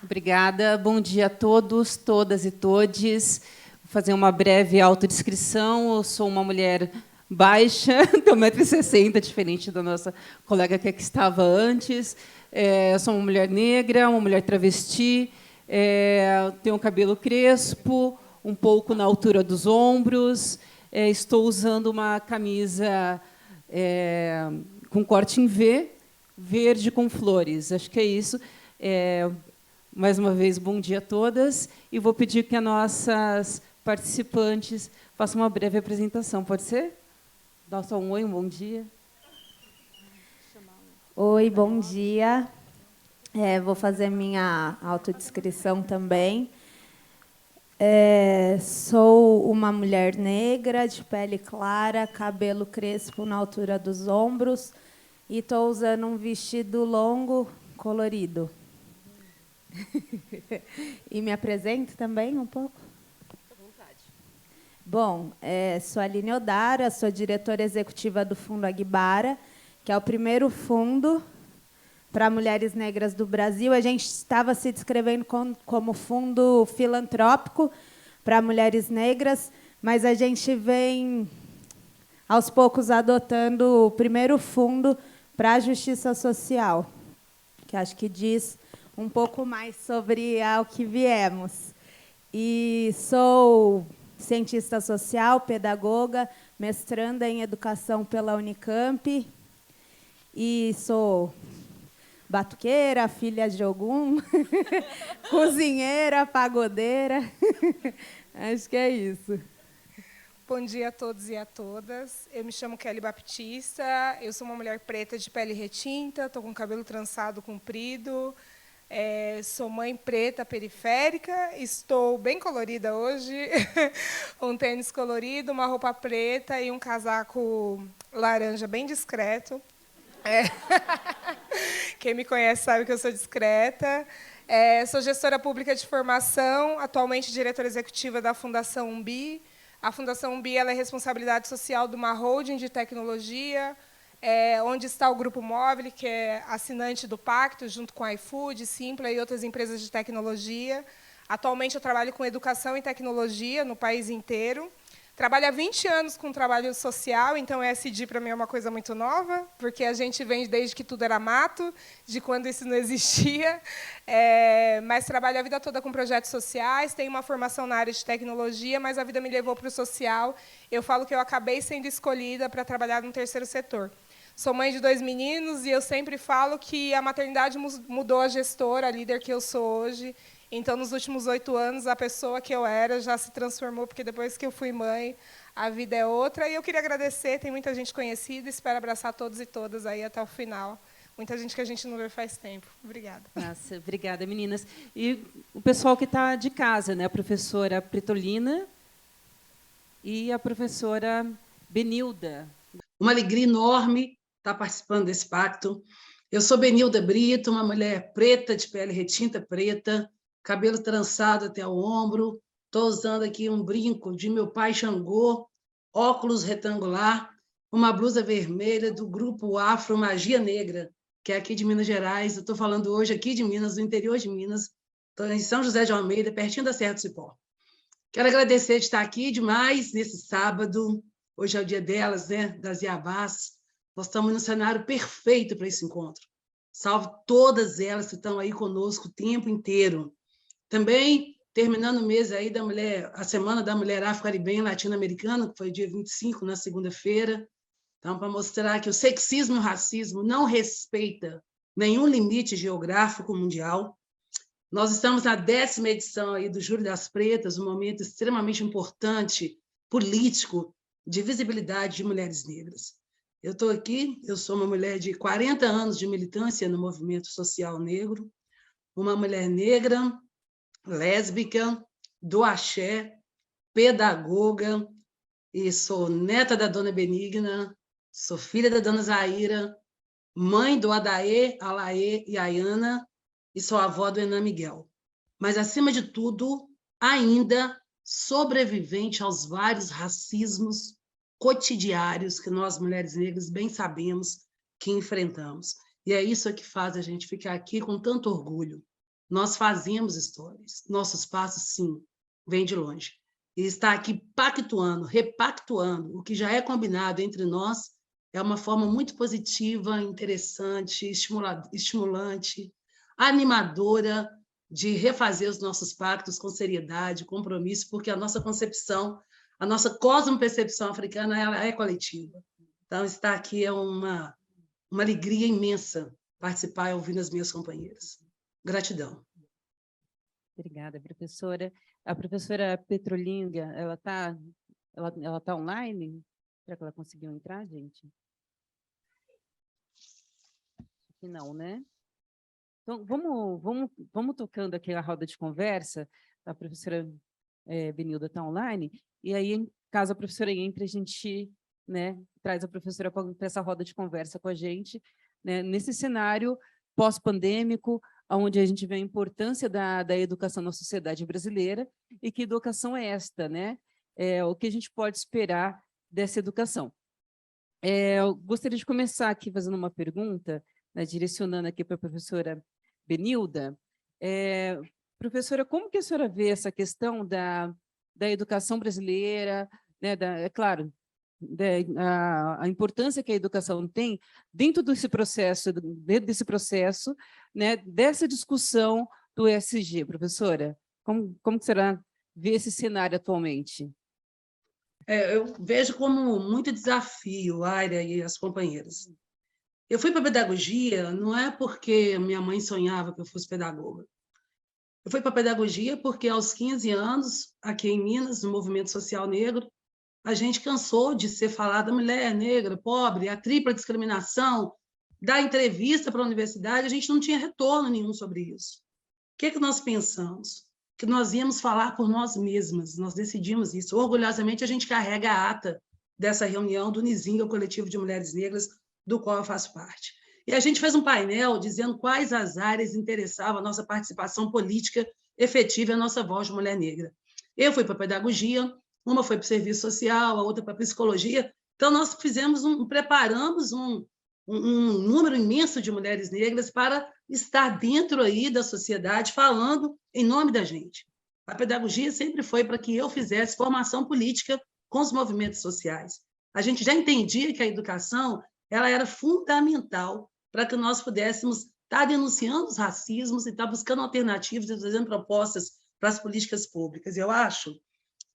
Obrigada. Bom dia a todos, todas e todes. Vou fazer uma breve autodescrição. Eu sou uma mulher baixa, tenho 1,60 m, diferente da nossa colega que aqui estava antes. Eu sou uma mulher negra, uma mulher travesti, tenho um cabelo crespo, um pouco na altura dos ombros. Estou usando uma camisa com corte em V, verde com flores. Acho que é isso. Mais uma vez, bom dia a todas. E vou pedir que as nossas participantes façam uma breve apresentação. Pode ser? Dá só um oi, um bom dia. Oi, bom dia. Vou fazer minha autodescrição também. Sou uma mulher negra, de pele clara, cabelo crespo na altura dos ombros e estou usando um vestido longo, colorido. E me apresento também um pouco? À vontade. Bom, sou a Aline Odara, sou diretora executiva do Fundo Aguibara, que é o primeiro fundo para mulheres negras do Brasil. A gente estava se descrevendo como fundo filantrópico para mulheres negras, mas a gente vem, aos poucos, adotando o primeiro fundo para a justiça social, que acho que diz um pouco mais sobre ao que viemos. E sou cientista social, pedagoga, mestranda em educação pela Unicamp, e sou batuqueira, filha de Ogum, cozinheira, pagodeira. Acho que é isso. Bom dia a todos e a todas. Eu me chamo Kelly Baptista, eu sou uma mulher preta de pele retinta, estou com cabelo trançado comprido, sou mãe preta periférica, estou bem colorida hoje, um tênis colorido, uma roupa preta e um casaco laranja bem discreto. Quem me conhece sabe que eu sou discreta. Sou gestora pública de formação, atualmente diretora executiva da Fundação Umbi. A Fundação Umbi ela é responsabilidade social de uma holding de tecnologia, onde está o Grupo Móvel, que é assinante do pacto, junto com a iFood, Simpla e outras empresas de tecnologia. Atualmente, eu trabalho com educação e tecnologia no país inteiro. Trabalho há 20 anos com trabalho social, então ESG para mim é uma coisa muito nova, porque a gente vem desde que tudo era mato, de quando isso não existia, mas trabalho a vida toda com projetos sociais, tenho uma formação na área de tecnologia, mas a vida me levou para o social. Eu falo que eu acabei sendo escolhida para trabalhar no terceiro setor. Sou mãe de 2 meninos e eu sempre falo que a maternidade mudou a gestora, a líder que eu sou hoje. Então, nos últimos 8 anos, a pessoa que eu era já se transformou, porque depois que eu fui mãe, a vida é outra. E eu queria agradecer, tem muita gente conhecida, espero abraçar todos e todas aí até o final. Muita gente que a gente não vê faz tempo. Obrigada. Nossa, obrigada, meninas. E o pessoal que está de casa, né? A professora Pretolina e a professora Benilda. Uma alegria enorme estar participando desse pacto. Eu sou Benilda Brito, uma mulher preta, de pele retinta preta, cabelo trançado até o ombro. Estou usando aqui um brinco de meu pai Xangô, óculos retangular, uma blusa vermelha do grupo Afro Magia Negra, que é aqui de Minas Gerais. Eu estou falando hoje aqui de Minas, do interior de Minas. Estou em São José de Almeida, pertinho da Serra do Cipó. Quero agradecer de estar aqui demais nesse sábado. Hoje é o dia delas, né, das Iabás. Nós estamos no cenário perfeito para esse encontro. Salve todas elas que estão aí conosco o tempo inteiro. Também, terminando o mês aí da mulher, a Semana da Mulher Afro-Caribenha Latino-Americana, que foi dia 25, na segunda-feira. Então, para mostrar que o sexismo e o racismo não respeita nenhum limite geográfico mundial. Nós estamos na 10ª edição aí do Júri das Pretas, um momento extremamente importante, político, de visibilidade de mulheres negras. Eu estou aqui, eu sou uma mulher de 40 anos de militância no movimento social negro, uma mulher negra, lésbica, do axé, pedagoga, e sou neta da Dona Benigna, sou filha da Dona Zaira, mãe do Adaê, Alaê e Ayana, e sou avó do Enan Miguel. Mas, acima de tudo, ainda sobrevivente aos vários racismos cotidiários que nós, mulheres negras, bem sabemos que enfrentamos. E é isso que faz a gente ficar aqui com tanto orgulho. nós fazemos histórias. Nossos passos, sim, vêm de longe. E estar aqui pactuando, repactuando o que já é combinado entre nós é uma forma muito positiva, interessante, estimulante, animadora de refazer os nossos pactos com seriedade, compromisso, porque a nossa concepção, a nossa cosmopercepção africana, ela é coletiva. Então, estar aqui é uma alegria imensa participar e ouvir as minhas companheiras. Gratidão. Obrigada, professora. A professora Petrolinga, ela tá online? Será que ela conseguiu entrar, gente? Acho que não, né? Então, vamos tocando aqui a roda de conversa. A professora Benilda está online, e aí, caso a professora entre, a gente, né, traz a professora para essa roda de conversa com a gente, né, nesse cenário pós-pandêmico, onde a gente vê a importância da educação na sociedade brasileira, e que educação é esta, né? O que a gente pode esperar dessa educação. Eu gostaria de começar aqui fazendo uma pergunta, né, direcionando aqui para a professora Benilda. Professora, como que a senhora vê essa questão da educação brasileira, né, é claro, a importância que a educação tem dentro desse processo, né, dessa discussão do ESG, professora? Como que a senhora vê esse cenário atualmente? Eu vejo como muito desafio, Aira e as companheiras. Eu fui para a pedagogia não é porque minha mãe sonhava que eu fosse pedagoga. Eu fui para a pedagogia porque, aos 15 anos, aqui em Minas, no movimento social negro, a gente cansou de ser falada mulher negra, pobre, a tripla discriminação, dar entrevista para a universidade, a gente não tinha retorno nenhum sobre isso. O que nós pensamos? Que nós íamos falar por nós mesmas, nós decidimos isso. Orgulhosamente, a gente carrega a ata dessa reunião do NISING, o Coletivo de Mulheres Negras, do qual eu faço parte. E a gente fez um painel dizendo quais as áreas interessavam a nossa participação política efetiva e a nossa voz de mulher negra. Eu fui para a pedagogia, uma foi para o serviço social, a outra para a psicologia. Então, nós preparamos um número imenso de mulheres negras para estar dentro aí da sociedade, falando em nome da gente. A pedagogia sempre foi para que eu fizesse formação política com os movimentos sociais. A gente já entendia que a educação ela era fundamental para que nós pudéssemos estar denunciando os racismos e estar buscando alternativas e trazendo propostas para as políticas públicas. Eu acho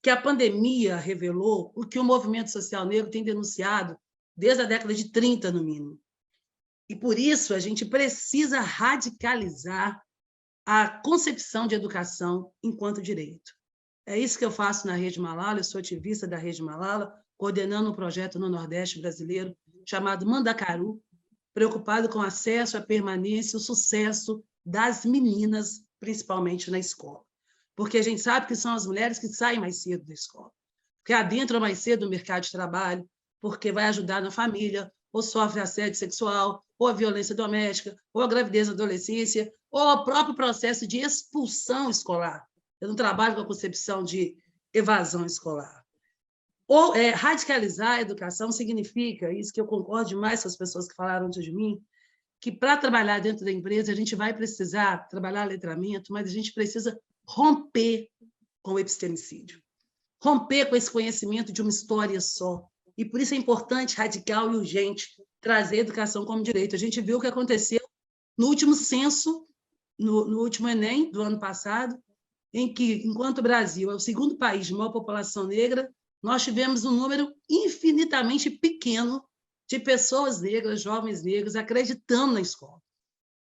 que a pandemia revelou o que o movimento social negro tem denunciado desde a década de 30, no mínimo. E, por isso, a gente precisa radicalizar a concepção de educação enquanto direito. É isso que eu faço na Rede Malala, eu sou ativista da Rede Malala, coordenando um projeto no Nordeste brasileiro chamado Mandacaru, preocupado com o acesso, a permanência, o sucesso das meninas, principalmente na escola. Porque a gente sabe que são as mulheres que saem mais cedo da escola, que adentram mais cedo no mercado de trabalho, porque vai ajudar na família, ou sofre assédio sexual, ou a violência doméstica, ou a gravidez na adolescência, ou o próprio processo de expulsão escolar. Eu não trabalho com a concepção de evasão escolar. Ou radicalizar a educação significa, isso que eu concordo demais com as pessoas que falaram antes de mim, que para trabalhar dentro da empresa a gente vai precisar trabalhar letramento, mas a gente precisa romper com o epistemicídio, romper com esse conhecimento de uma história só. E por isso é importante, radical e urgente trazer a educação como direito. A gente viu o que aconteceu no último censo, no último Enem do ano passado, em que, enquanto o Brasil é o segundo país de maior população negra, nós tivemos um número infinitamente pequeno de pessoas negras, jovens negros, acreditando na escola.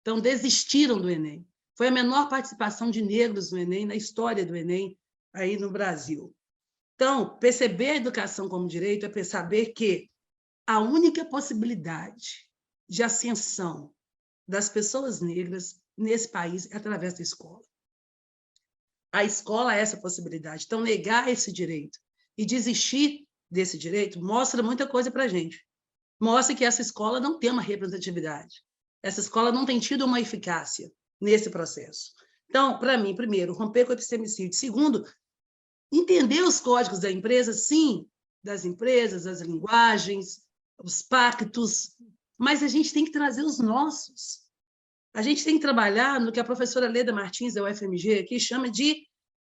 Então, desistiram do Enem. Foi a menor participação de negros no Enem, na história do Enem, aí no Brasil. Então, perceber a educação como direito é saber que a única possibilidade de ascensão das pessoas negras nesse país é através da escola. A escola é essa possibilidade. Então, negar esse direito e desistir desse direito mostra muita coisa para a gente. Mostra que essa escola não tem uma representatividade. Essa escola não tem tido uma eficácia nesse processo. Então, para mim, primeiro, romper com o epistemicídio. Segundo, entender os códigos da empresa, sim, das empresas, as linguagens, os pactos, mas a gente tem que trazer os nossos. A gente tem que trabalhar no que a professora Leda Martins, da UFMG, aqui chama de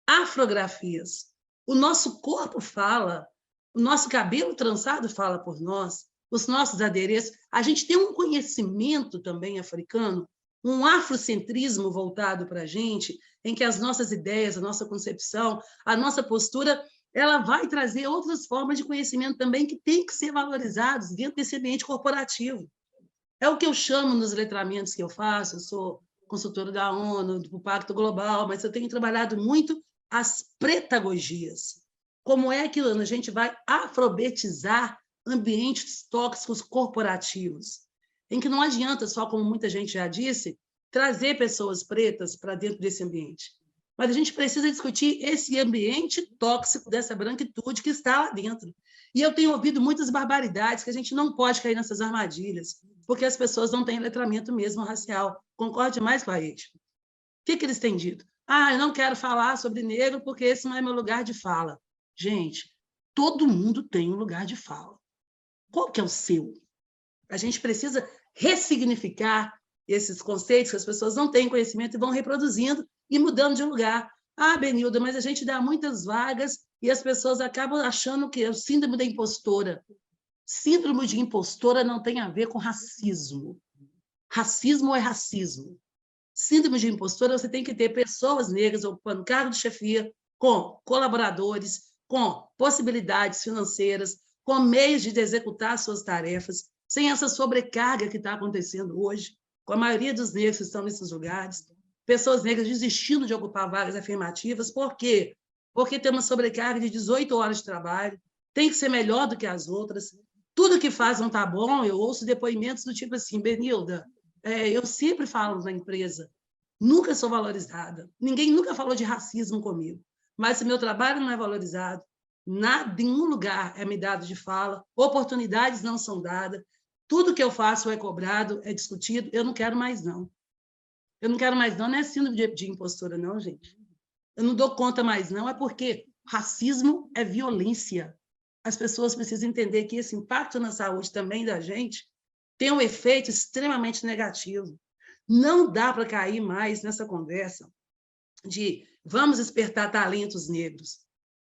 afrografias. O nosso corpo fala, o nosso cabelo trançado fala por nós, os nossos adereços. A gente tem um conhecimento também africano, um afrocentrismo voltado para a gente, em que as nossas ideias, a nossa concepção, a nossa postura, ela vai trazer outras formas de conhecimento também que tem que ser valorizados dentro desse ambiente corporativo. É o que eu chamo nos letramentos que eu faço, eu sou consultora da ONU, do Pacto Global, mas eu tenho trabalhado muito as pretagogias. Como é que a gente vai alfabetizar ambientes tóxicos corporativos, em que não adianta só, como muita gente já disse, trazer pessoas pretas para dentro desse ambiente. Mas a gente precisa discutir esse ambiente tóxico dessa branquitude que está lá dentro. E eu tenho ouvido muitas barbaridades que a gente não pode cair nessas armadilhas, porque as pessoas não têm letramento mesmo racial. Concorde mais com a Ed? O que eles têm dito? Eu não quero falar sobre negro porque esse não é meu lugar de fala. Gente, todo mundo tem um lugar de fala. Qual que é o seu? A gente precisa ressignificar esses conceitos que as pessoas não têm conhecimento e vão reproduzindo e mudando de lugar. Benilda, mas a gente dá muitas vagas e as pessoas acabam achando que é o síndrome da impostora. Síndrome de impostora não tem a ver com racismo. Racismo é racismo. Síndrome de impostora, você tem que ter pessoas negras ocupando cargo de chefia, com colaboradores, com possibilidades financeiras, com meios de executar suas tarefas, sem essa sobrecarga que está acontecendo hoje, com a maioria dos negros que estão nesses lugares, pessoas negras desistindo de ocupar vagas afirmativas. Por quê? Porque tem uma sobrecarga de 18 horas de trabalho, tem que ser melhor do que as outras, tudo que faz não está bom. Eu ouço depoimentos do tipo assim, Benilda, eu sempre falo na empresa, nunca sou valorizada, ninguém nunca falou de racismo comigo, mas se meu trabalho não é valorizado, nada, em nenhum lugar é me dado de fala, oportunidades não são dadas, tudo que eu faço é cobrado, é discutido, eu não quero mais não. Eu não quero mais não, não é síndrome de impostora não, gente. Eu não dou conta mais não, é porque racismo é violência. As pessoas precisam entender que esse impacto na saúde também da gente tem um efeito extremamente negativo. Não dá para cair mais nessa conversa de vamos despertar talentos negros.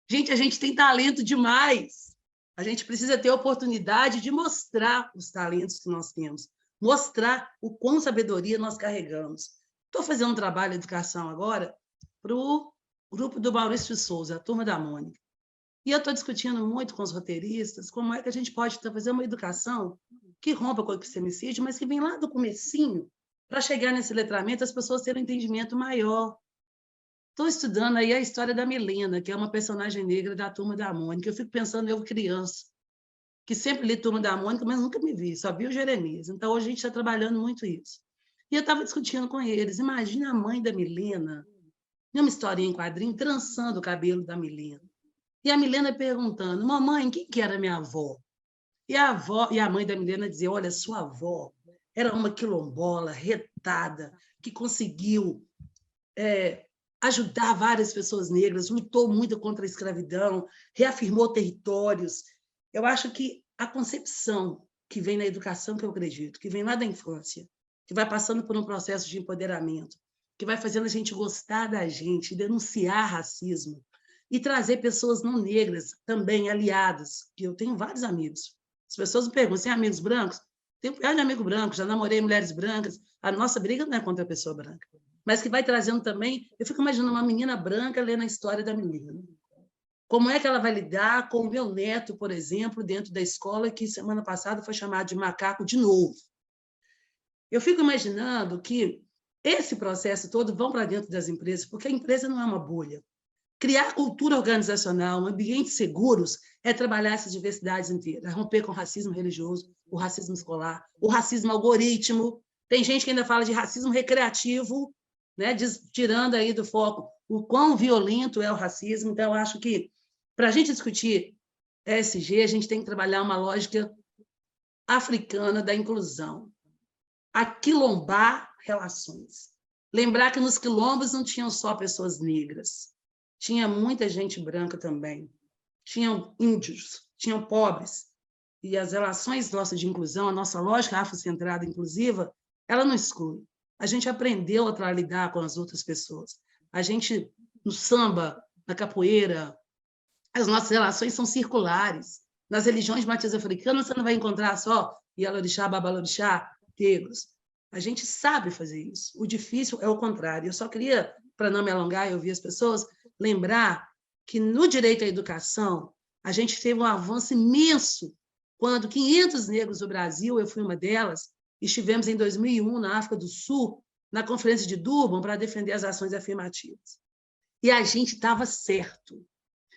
Gente, a gente tem talento demais. A gente precisa ter a oportunidade de mostrar os talentos que nós temos, mostrar o quão sabedoria nós carregamos. Estou fazendo um trabalho de educação agora para o grupo do Maurício de Souza, a Turma da Mônica. E eu estou discutindo muito com os roteiristas como é que a gente pode fazer uma educação que rompa com o epistemicídio, mas que vem lá do comecinho para chegar nesse letramento, as pessoas terem um entendimento maior. Estou estudando aí a história da Milena, que é uma personagem negra da Turma da Mônica. Eu fico pensando, eu criança, que sempre li Turma da Mônica, mas nunca me vi, só vi o Jeremias. Então, hoje a gente está trabalhando muito isso. E eu estava discutindo com eles, imagina a mãe da Milena, uma historinha em quadrinho, trançando o cabelo da Milena. E a Milena perguntando, mamãe, quem que era minha avó? E a mãe da Milena dizia, olha, sua avó era uma quilombola retada, que conseguiu ajudar várias pessoas negras, lutou muito contra a escravidão, reafirmou territórios. Eu acho que a concepção que vem na educação, que eu acredito, que vem lá da infância, que vai passando por um processo de empoderamento, que vai fazendo a gente gostar da gente, denunciar racismo, e trazer pessoas não negras também aliadas, que eu tenho vários amigos. As pessoas me perguntam, você tem amigos brancos? Tenho um de amigo branco, já namorei mulheres brancas. A nossa briga não é contra a pessoa branca, mas que vai trazendo também... Eu fico imaginando uma menina branca lendo a história da menina. Como é que ela vai lidar com o meu neto, por exemplo, dentro da escola, que semana passada foi chamado de macaco de novo. Eu fico imaginando que esse processo todo vão para dentro das empresas, porque a empresa não é uma bolha. Criar cultura organizacional, ambientes seguros, é trabalhar essas diversidades inteiras, romper com o racismo religioso, o racismo escolar, o racismo algoritmo. Tem gente que ainda fala de racismo recreativo, né, tirando aí do foco o quão violento é o racismo. Então, eu acho que, para a gente discutir ESG, a gente tem que trabalhar uma lógica africana da inclusão. Aquilombar relações. Lembrar que nos quilombos não tinham só pessoas negras, tinha muita gente branca também, tinham índios, tinham pobres, e as relações nossas de inclusão, a nossa lógica afrocentrada inclusiva, ela não exclui. A gente aprendeu a lidar com as outras pessoas. A gente, no samba, na capoeira, as nossas relações são circulares. Nas religiões de matriz africana, você não vai encontrar só Ialorixá, Babalorixá, negros. A gente sabe fazer isso. O difícil é o contrário. Eu só queria, para não me alongar e ouvir as pessoas, lembrar que no direito à educação a gente teve um avanço imenso quando 500 negros do Brasil, eu fui uma delas, estivemos em 2001 na África do Sul, na Conferência de Durban, para defender as ações afirmativas. E a gente estava certo.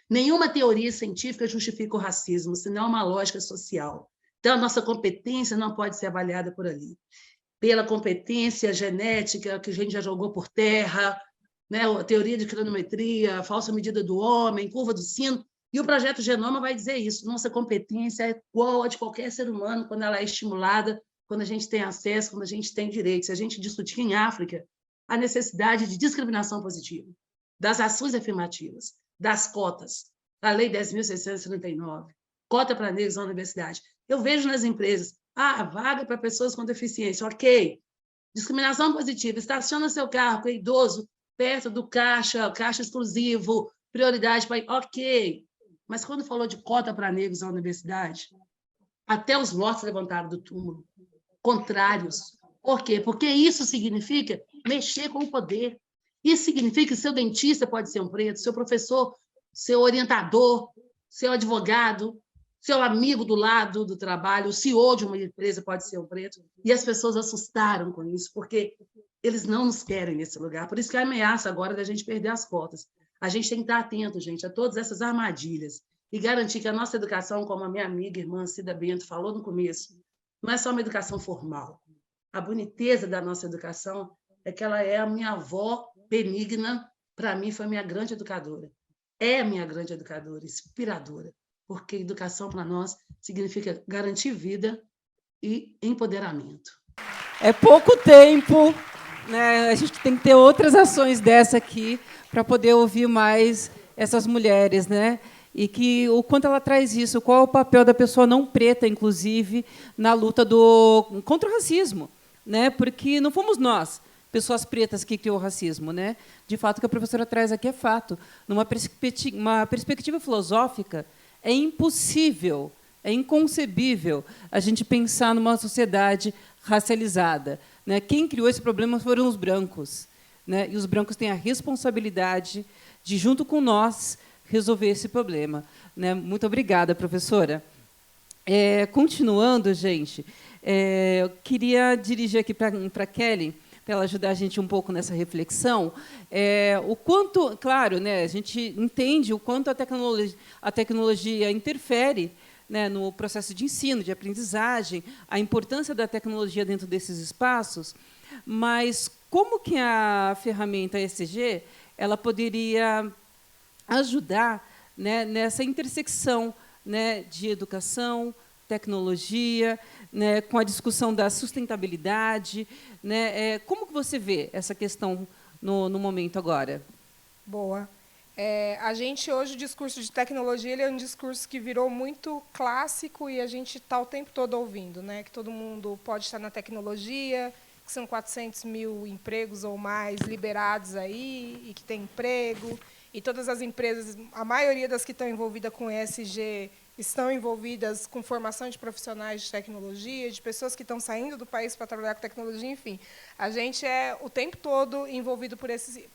Nenhuma teoria científica justifica o racismo, senão uma lógica social. Então, a nossa competência não pode ser avaliada por ali. Pela competência genética que a gente já jogou por terra, né? A teoria de cronometria, a falsa medida do homem, curva do sino, e o projeto Genoma vai dizer isso. Nossa competência é igual a de qualquer ser humano quando ela é estimulada, quando a gente tem acesso, quando a gente tem direitos. Se a gente discutir em África a necessidade de discriminação positiva, das ações afirmativas, das cotas, da Lei 10.639, cota para negros na universidade. Eu vejo nas empresas, vaga para pessoas com deficiência, ok. Discriminação positiva, estaciona seu carro com idoso perto do caixa exclusivo, prioridade para... Ok. Mas quando falou de cota para negros na universidade, até os mortos levantaram do túmulo. Contrários. Por quê? Porque isso significa mexer com o poder. Isso significa que seu dentista pode ser um preto, seu professor, seu orientador, seu advogado, seu amigo do lado do trabalho, o CEO de uma empresa pode ser um preto. E as pessoas assustaram com isso, porque eles não nos querem nesse lugar. Por isso que a ameaça agora é da gente perder as cotas. A gente tem que estar atento, gente, a todas essas armadilhas e garantir que a nossa educação, como a minha amiga, irmã Cida Bento falou no começo, não é só uma educação formal. A boniteza da nossa educação é que ela é a minha avó benigna, para mim foi minha grande educadora. É a minha grande educadora, inspiradora, porque educação para nós significa garantir vida e empoderamento. É pouco tempo, né? A gente tem que ter outras ações dessa aqui para poder ouvir mais essas mulheres, né? E que o quanto ela traz isso, qual é o papel da pessoa não preta, inclusive, na luta contra o racismo, né? Porque não fomos nós, pessoas pretas, que criou o racismo, né? De fato, o que a professora traz aqui é fato. Numa uma perspectiva filosófica, é impossível, é inconcebível a gente pensar numa sociedade racializada, né? Quem criou esse problema foram os brancos, né? E os brancos têm a responsabilidade de, junto com nós, resolver esse problema, né? Muito obrigada, professora. Continuando, gente, eu queria dirigir aqui para a Kelly, para ela ajudar a gente um pouco nessa reflexão. O quanto, claro, né, a gente entende o quanto a tecnologia interfere, né, no processo de ensino, de aprendizagem, a importância da tecnologia dentro desses espaços, mas como que a ferramenta ESG ela poderia ajudar, né, nessa intersecção, né, de educação, tecnologia, né, com a discussão da sustentabilidade, né? Como que você vê essa questão no momento agora? Boa. A gente, hoje, o discurso de tecnologia ele é um discurso que virou muito clássico e a gente está o tempo todo ouvindo, né? Que todo mundo pode estar na tecnologia, que são 400 mil empregos ou mais liberados aí e que tem emprego. E todas as empresas, a maioria das que estão envolvidas com ESG, estão envolvidas com formação de profissionais de tecnologia, de pessoas que estão saindo do país para trabalhar com tecnologia, enfim. A gente é o tempo todo envolvido por esse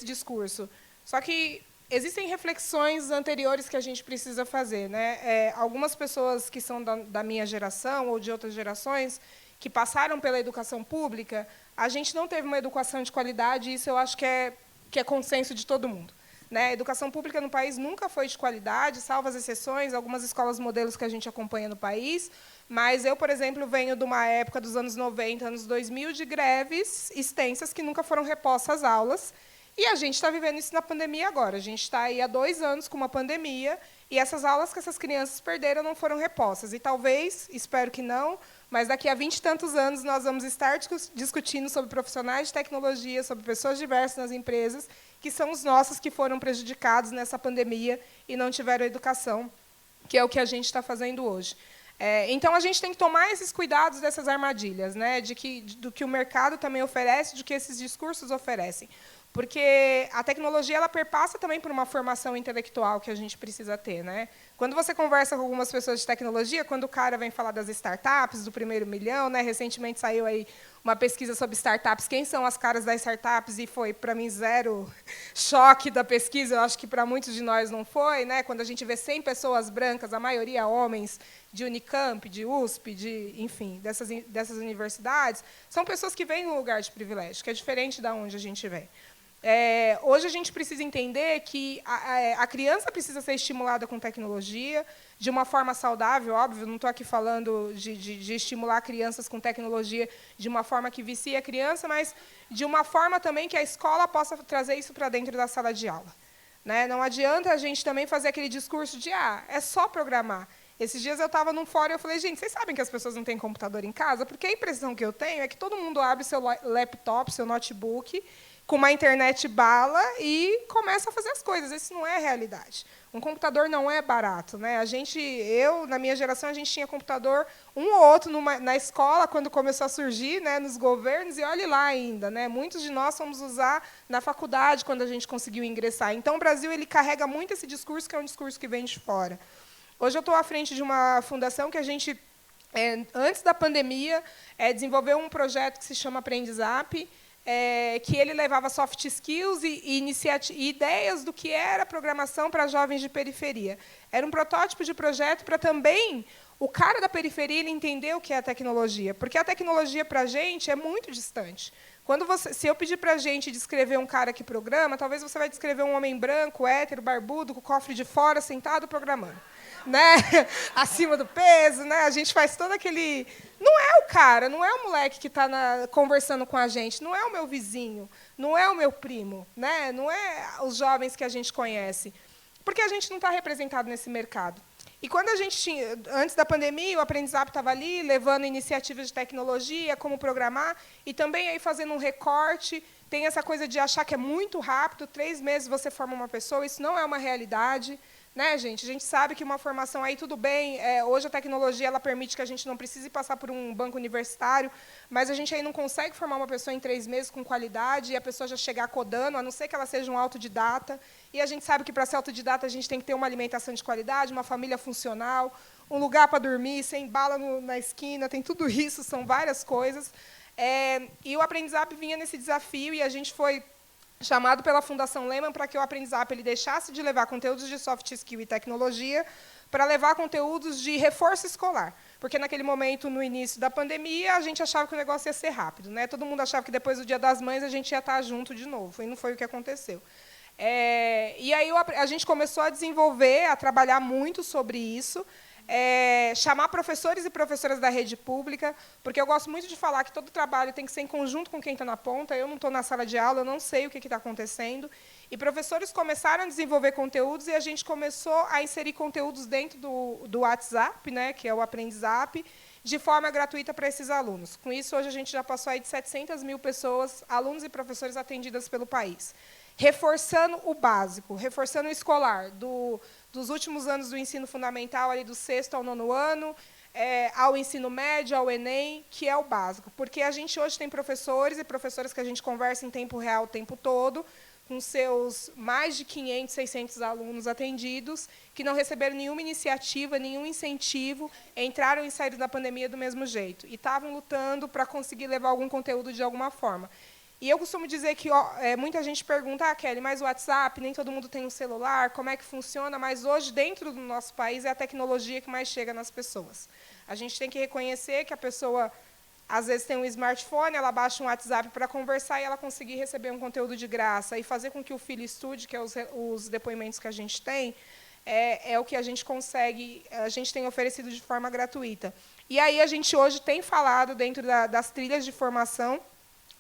discurso. Só que existem reflexões anteriores que a gente precisa fazer, né? Algumas pessoas que são da minha geração ou de outras gerações que passaram pela educação pública, a gente não teve uma educação de qualidade, e isso eu acho que é consenso de todo mundo, né? A educação pública no país nunca foi de qualidade, salvo as exceções, algumas escolas modelos que a gente acompanha no país, mas eu, por exemplo, venho de uma época dos anos 90, anos 2000, de greves extensas que nunca foram repostas às aulas, e a gente está vivendo isso na pandemia agora. A gente está aí há 2 anos com uma pandemia, e essas aulas que essas crianças perderam não foram repostas. E talvez, espero que não, mas daqui a 20 e tantos anos nós vamos estar discutindo sobre profissionais de tecnologia, sobre pessoas diversas nas empresas, que são os nossos que foram prejudicados nessa pandemia e não tiveram educação, que é o que a gente está fazendo hoje. Então, a gente tem que tomar esses cuidados dessas armadilhas, né, do que o mercado também oferece, do que esses discursos oferecem. Porque a tecnologia ela perpassa também por uma formação intelectual que a gente precisa ter. Né? Quando você conversa com algumas pessoas de tecnologia, quando o cara vem falar das startups, do primeiro milhão, né, recentemente saiu aí uma pesquisa sobre startups, quem são as caras das startups, e foi, para mim, zero choque da pesquisa, eu acho que para muitos de nós não foi. Né? Quando a gente vê 100 pessoas brancas, a maioria homens, de Unicamp, de USP, enfim, dessas universidades, são pessoas que vêm num lugar de privilégio, que é diferente da onde a gente vem. Hoje a gente precisa entender que a criança precisa ser estimulada com tecnologia, de uma forma saudável, óbvio, não estou aqui falando de estimular crianças com tecnologia de uma forma que vicie a criança, mas de uma forma também que a escola possa trazer isso para dentro da sala de aula. Né? Não adianta a gente também fazer aquele discurso de é só programar. Esses dias eu estava num fórum e eu falei, gente, vocês sabem que as pessoas não têm computador em casa? Porque a impressão que eu tenho é que todo mundo abre seu laptop, seu notebook, com uma internet bala e começa a fazer as coisas. Isso não é a realidade. Um computador não é barato. Né? Na minha geração, a gente tinha computador um ou outro na escola, quando começou a surgir, né, nos governos, e olhe lá ainda. Né? Muitos de nós fomos usar na faculdade, quando a gente conseguiu ingressar. Então, o Brasil ele carrega muito esse discurso, que é um discurso que vem de fora. Hoje eu estou à frente de uma fundação que a gente, antes da pandemia, desenvolveu um projeto que se chama Aprendizap, que ele levava soft skills e ideias do que era programação para jovens de periferia. Era um protótipo de projeto para também o cara da periferia ele entender o que é a tecnologia, porque a tecnologia, para a gente, é muito distante. Se eu pedir para a gente descrever um cara que programa, talvez você vai descrever um homem branco, hétero, barbudo, com o cofre de fora, sentado, programando. Né? Acima do peso, né? A gente faz todo aquele... Não é o cara, não é o moleque que está conversando com a gente, não é o meu vizinho, não é o meu primo, né? Não é os jovens que a gente conhece, porque a gente não está representado nesse mercado. E quando a gente tinha, antes da pandemia, o Aprendizap estava ali, levando iniciativas de tecnologia, como programar, e também aí fazendo um recorte. Tem essa coisa de achar que é muito rápido, 3 meses você forma uma pessoa, isso não é uma realidade. Né, gente? A gente sabe que uma formação aí, tudo bem, hoje a tecnologia ela permite que a gente não precise passar por um banco universitário, mas a gente aí não consegue formar uma pessoa em 3 meses com qualidade e a pessoa já chegar codando, a não ser que ela seja um autodidata. E a gente sabe que, para ser autodidata, a gente tem que ter uma alimentação de qualidade, uma família funcional, um lugar para dormir, sem bala na esquina, tem tudo isso, são várias coisas. E o Aprendizap vinha nesse desafio e a gente foi chamado pela Fundação Lehman para que o Aprendizap ele deixasse de levar conteúdos de soft skill e tecnologia para levar conteúdos de reforço escolar. Porque, naquele momento, no início da pandemia, a gente achava que o negócio ia ser rápido. Né? Todo mundo achava que, depois do Dia das Mães, a gente ia estar junto de novo. E não foi o que aconteceu. E aí a gente começou a desenvolver, a trabalhar muito sobre isso, chamar professores e professoras da rede pública, porque eu gosto muito de falar que todo trabalho tem que ser em conjunto com quem está na ponta. Eu não estou na sala de aula, eu não sei o que está acontecendo. E professores começaram a desenvolver conteúdos e a gente começou a inserir conteúdos dentro do WhatsApp, né, que é o Aprendizap, de forma gratuita para esses alunos. Com isso, hoje a gente já passou aí de 700 mil pessoas, alunos e professores atendidas pelo país. Reforçando o básico, reforçando o escolar, dos últimos anos do ensino fundamental, ali do 6º ao 9º ano, ao ensino médio, ao Enem, que é o básico. Porque a gente hoje tem professores e professoras que a gente conversa em tempo real o tempo todo, com seus mais de 500, 600 alunos atendidos, que não receberam nenhuma iniciativa, nenhum incentivo, entraram e saíram da pandemia do mesmo jeito. E estavam lutando para conseguir levar algum conteúdo de alguma forma. E eu costumo dizer que muita gente pergunta, Kelly, mas o WhatsApp, nem todo mundo tem um celular, como é que funciona? Mas hoje, dentro do nosso país, é a tecnologia que mais chega nas pessoas. A gente tem que reconhecer que a pessoa, às vezes, tem um smartphone, ela baixa um WhatsApp para conversar e ela conseguir receber um conteúdo de graça e fazer com que o filho estude, que é os depoimentos que a gente tem, é o que a gente consegue, a gente tem oferecido de forma gratuita. E aí a gente hoje tem falado dentro das trilhas de formação,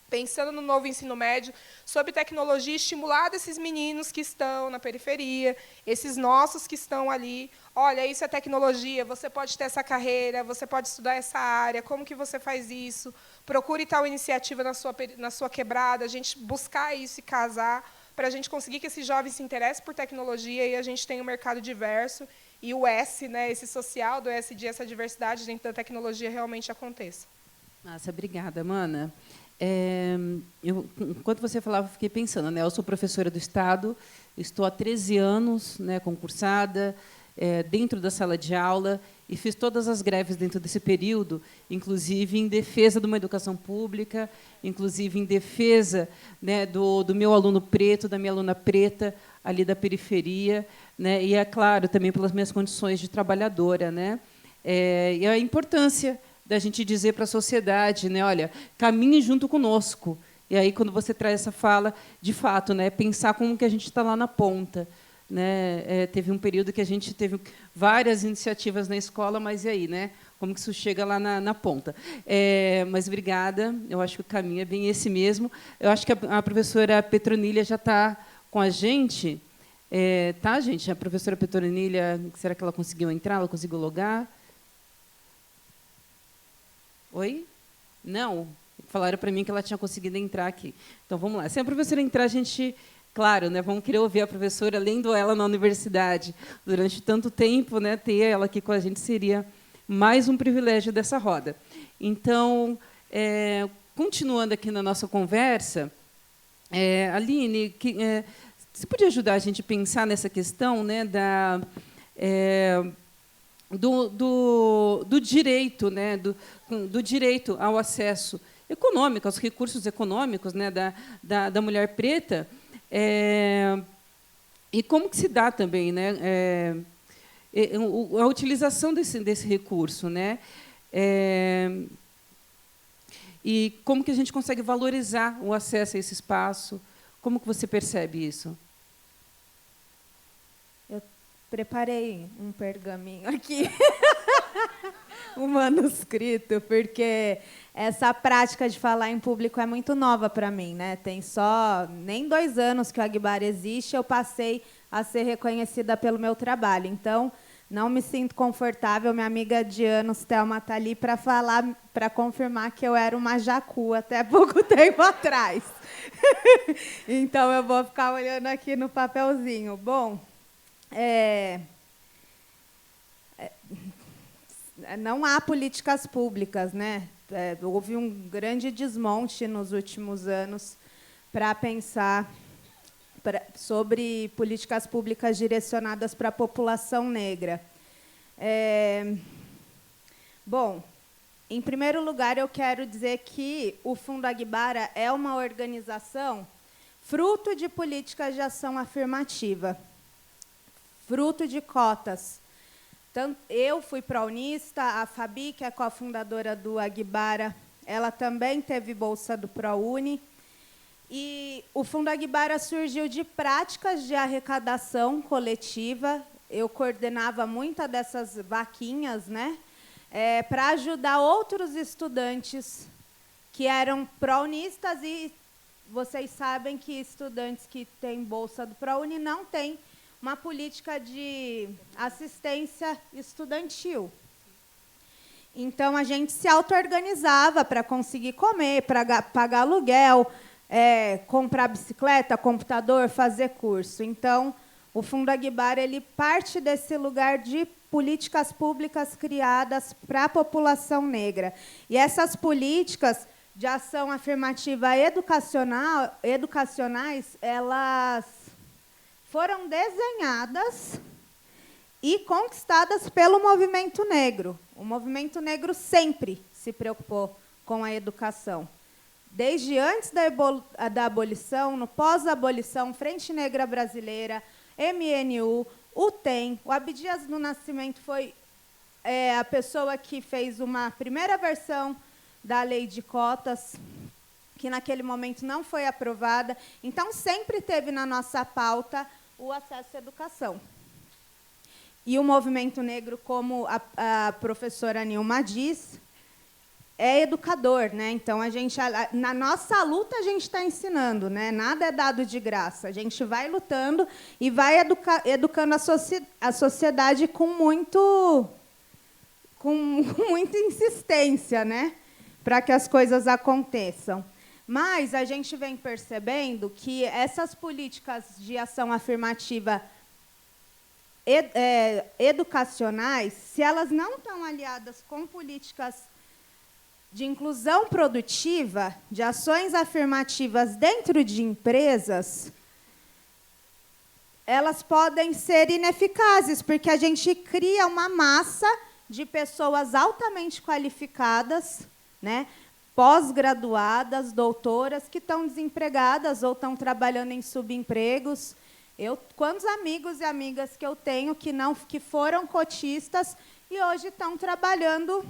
pensando no novo ensino médio, sobre tecnologia, estimular esses meninos que estão na periferia, esses nossos que estão ali. Olha, isso é tecnologia, você pode ter essa carreira, você pode estudar essa área, como que você faz isso? Procure tal iniciativa na sua quebrada, a gente buscar isso e casar, para a gente conseguir que esses jovens se interessem por tecnologia e a gente tenha um mercado diverso e o S, né, esse social, do ESG, essa diversidade dentro da tecnologia realmente aconteça. Nossa, obrigada, Mana. Enquanto você falava, eu fiquei pensando, né? Eu sou professora do Estado, estou há 13 anos, né, concursada, dentro da sala de aula, e fiz todas as greves dentro desse período, inclusive em defesa de uma educação pública, inclusive em defesa, né, do meu aluno preto, da minha aluna preta, ali da periferia, né, e, é claro, também pelas minhas condições de trabalhadora, né, e a importância da gente dizer para a sociedade, né, olha, caminhe junto conosco. E aí, quando você traz essa fala, de fato, né, pensar como que a gente está lá na ponta. Né? Teve um período que a gente teve várias iniciativas na escola, mas e aí, né? Como que isso chega lá na ponta? Mas obrigada, eu acho que o caminho é bem esse mesmo. Eu acho que a professora Petronília já está com a gente. Tá, gente? A professora Petronília, será que ela conseguiu entrar? Ela conseguiu logar? Oi? Não? Falaram para mim que ela tinha conseguido entrar aqui. Então, vamos lá. Se a professora entrar, a gente... Claro, né, vamos querer ouvir a professora, lendo ela na universidade durante tanto tempo, né, ter ela aqui com a gente seria mais um privilégio dessa roda. Então, continuando aqui na nossa conversa, Aline, você podia ajudar a gente a pensar nessa questão, né, do direito, né, do direito ao acesso econômico, aos recursos econômicos, né, da mulher preta. E como que se dá também, né, a utilização desse recurso, né, e como que a gente consegue valorizar o acesso a esse espaço? Como que você percebe isso? Eu preparei um pergaminho aqui, um manuscrito, porque essa prática de falar em público é muito nova para mim, né? Tem só nem 2 anos que o Agbara existe, eu passei a ser reconhecida pelo meu trabalho. Então, não me sinto confortável. Minha amiga de anos, Thelma, está ali para falar, para confirmar que eu era uma jacu até pouco tempo atrás. Então, eu vou ficar olhando aqui no papelzinho. Bom, não há políticas públicas, né? Houve um grande desmonte nos últimos anos para pensar sobre políticas públicas direcionadas para a população negra. Bom, em primeiro lugar, eu quero dizer que o Fundo Agbara é uma organização fruto de políticas de ação afirmativa, fruto de cotas. Eu fui prounista, a Fabi, que é cofundadora do Agbara, ela também teve bolsa do ProUni. E o Fundo Agbara surgiu de práticas de arrecadação coletiva. Eu coordenava muitas dessas vaquinhas, né, para ajudar outros estudantes que eram prounistas. E vocês sabem que estudantes que têm bolsa do ProUni não têm uma política de assistência estudantil. Então, a gente se auto-organizava para conseguir comer, para pagar aluguel, comprar bicicleta, computador, fazer curso. Então, o Fundo Agbara ele parte desse lugar de políticas públicas criadas para a população negra. E essas políticas de ação afirmativa educacionais, elas foram desenhadas e conquistadas pelo movimento negro. O movimento negro sempre se preocupou com a educação. Desde antes da abolição, no pós-abolição, Frente Negra Brasileira, MNU, o TEM, o Abdias do Nascimento foi a pessoa que fez uma primeira versão da lei de cotas, que naquele momento não foi aprovada. Então, sempre teve na nossa pauta o acesso à educação. E o movimento negro, como a professora Nilma diz, é educador, né? Então, na nossa luta, a gente está ensinando, né? Nada é dado de graça. A gente vai lutando e vai educando a sociedade com muita insistência, né? Para que as coisas aconteçam. Mas a gente vem percebendo que essas políticas de ação afirmativa educacionais, se elas não estão aliadas com políticas de inclusão produtiva, de ações afirmativas dentro de empresas, elas podem ser ineficazes, porque a gente cria uma massa de pessoas altamente qualificadas, né, pós-graduadas, doutoras, que estão desempregadas ou estão trabalhando em subempregos. Quantos amigos e amigas que eu tenho que foram cotistas e hoje estão trabalhando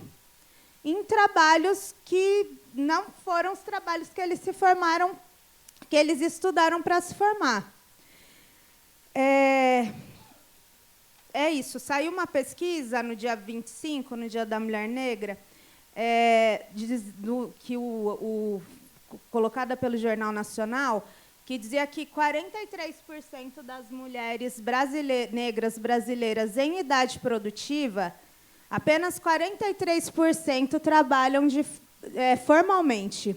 em trabalhos que não foram os trabalhos que eles se formaram, que eles estudaram para se formar. É isso. Saiu uma pesquisa no dia 25, no Dia da Mulher Negra, colocada pelo Jornal Nacional, que dizia que 43% das mulheres negras brasileiras em idade produtiva, apenas 43% trabalham formalmente.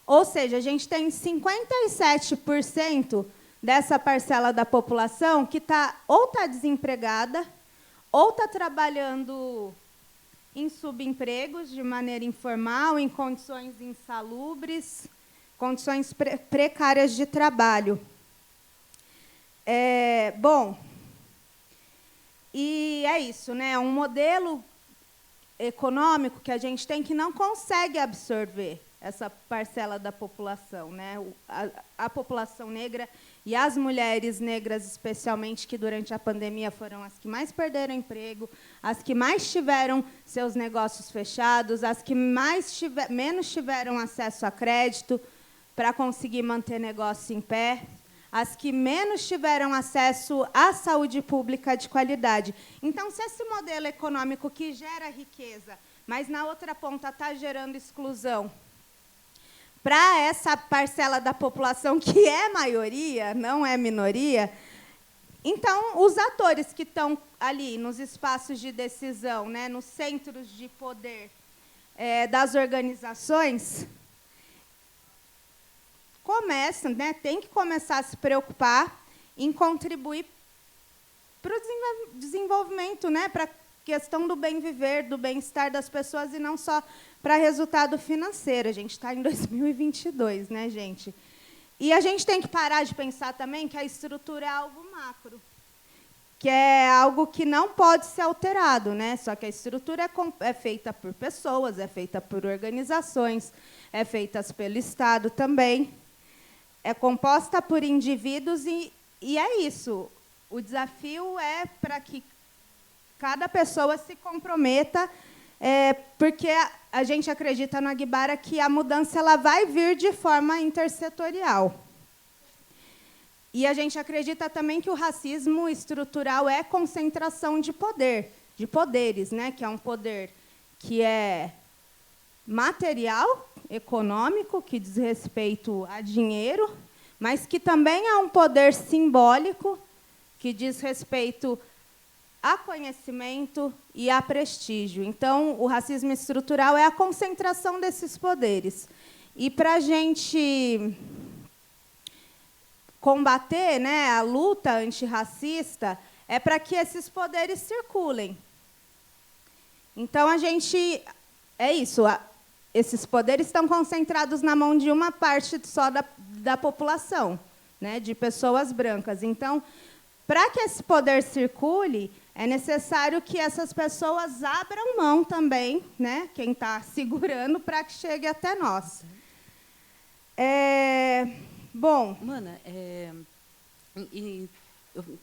Ou seja, a gente tem 57% dessa parcela da população que ou está desempregada, ou está trabalhando em subempregos de maneira informal, em condições insalubres, condições precárias de trabalho. Bom, e é isso, né? Um modelo econômico que a gente tem que não consegue absorver essa parcela da população, né? A população negra e as mulheres negras, especialmente, que durante a pandemia foram as que mais perderam emprego, as que mais tiveram seus negócios fechados, as que menos tiveram acesso a crédito para conseguir manter negócio em pé, as que menos tiveram acesso à saúde pública de qualidade. Então, se esse modelo econômico que gera riqueza, mas na outra ponta está gerando exclusão, para essa parcela da população que é maioria, não é minoria, então, os atores que estão ali nos espaços de decisão, né, nos centros de poder das organizações, começam, né, tem que começar a se preocupar em contribuir para o desenvolvimento, né, para a questão do bem viver, do bem-estar das pessoas, e não só para resultado financeiro. A gente está em 2022, né, gente? E a gente tem que parar de pensar também que a estrutura é algo macro, que é algo que não pode ser alterado, né? Só que a estrutura é feita por pessoas, é feita por organizações, é feita pelo Estado também, é composta por indivíduos e é isso. O desafio é para que cada pessoa se comprometa, porque a gente acredita no Aguibara que a mudança ela vai vir de forma intersetorial. E a gente acredita também que o racismo estrutural é concentração de poder, de poderes, né? Que é um poder que é material, econômico, que diz respeito a dinheiro, mas que também é um poder simbólico, que diz respeito a conhecimento e a prestígio. Então, o racismo estrutural é a concentração desses poderes. E, para a gente combater, né, a luta antirracista, é para que esses poderes circulem. Então, é isso, esses poderes estão concentrados na mão de uma parte só da população, né, de pessoas brancas. Então, para que esse poder circule, é necessário que essas pessoas abram mão também, né, quem está segurando, para que chegue até nós. Bom... Mana,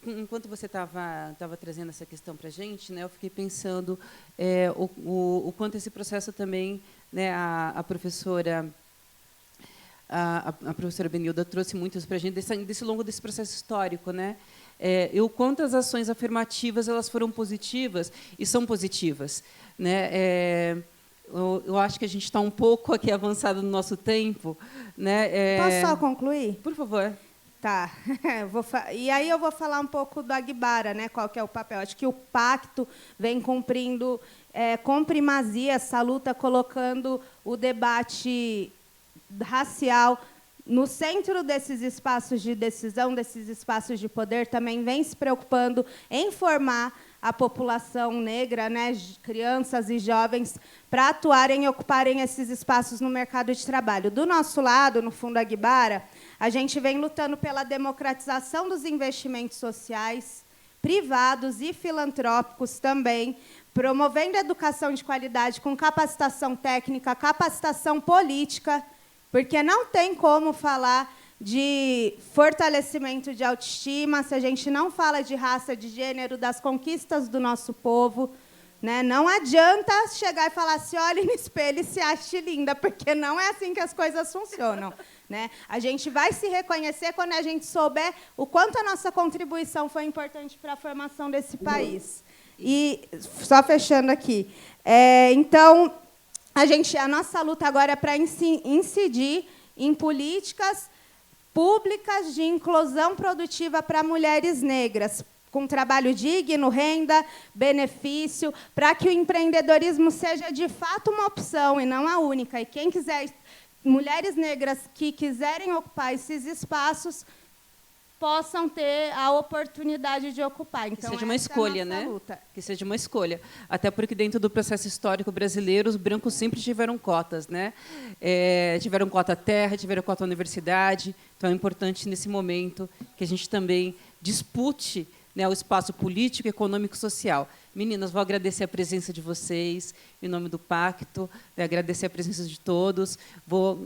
enquanto você estava trazendo essa questão para a gente, né, eu fiquei pensando o quanto esse processo também, né, a professora Benilda trouxe muitos para a gente desse longo desse processo histórico, né? O quanto as ações afirmativas elas foram positivas e são positivas, né? Eu acho que a gente está um pouco aqui avançado no nosso tempo, né? Posso só concluir? Por favor. Tá. E aí eu vou falar um pouco do Aguibara, né? Qual que é o papel? Acho que o pacto vem cumprindo com primazia essa luta, colocando o debate racial no centro desses espaços de decisão, desses espaços de poder, também vem se preocupando em formar a população negra, né, crianças e jovens, para atuarem e ocuparem esses espaços no mercado de trabalho. Do nosso lado, no Fundo Aguibara, a gente vem lutando pela democratização dos investimentos sociais, privados e filantrópicos também, promovendo a educação de qualidade com capacitação técnica, capacitação política, porque não tem como falar de fortalecimento de autoestima se a gente não fala de raça, de gênero, das conquistas do nosso povo. Né? Não adianta chegar e falar assim, olhe no espelho e se ache linda, porque não é assim que as coisas funcionam. Né? A gente vai se reconhecer quando a gente souber o quanto a nossa contribuição foi importante para a formação desse país. E, só fechando aqui, então, a nossa luta agora é para incidir em políticas públicas de inclusão produtiva para mulheres negras, com trabalho digno, renda, benefício, para que o empreendedorismo seja, de fato, uma opção e não a única. E quem quiser, mulheres negras que quiserem ocupar esses espaços, possam ter a oportunidade de ocupar. Então, que seja uma escolha, né? Luta. Que seja uma escolha. Até porque, dentro do processo histórico brasileiro, os brancos sempre tiveram cotas, né? Tiveram cota terra, tiveram cota universidade. Então, é importante, nesse momento, que a gente também dispute, né, o espaço político, econômico e social. Meninas, vou agradecer a presença de vocês, em nome do Pacto, agradecer a presença de todos. Vou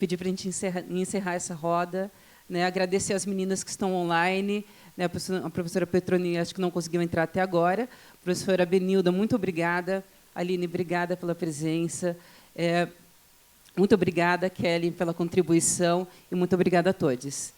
pedir para a gente encerrar essa roda. Né, agradecer às meninas que estão online, né, a professora Petroni, acho que não conseguiu entrar até agora. Professora Benilda, muito obrigada. Aline, obrigada pela presença. Muito obrigada, Kelly, pela contribuição. E muito obrigada a todos.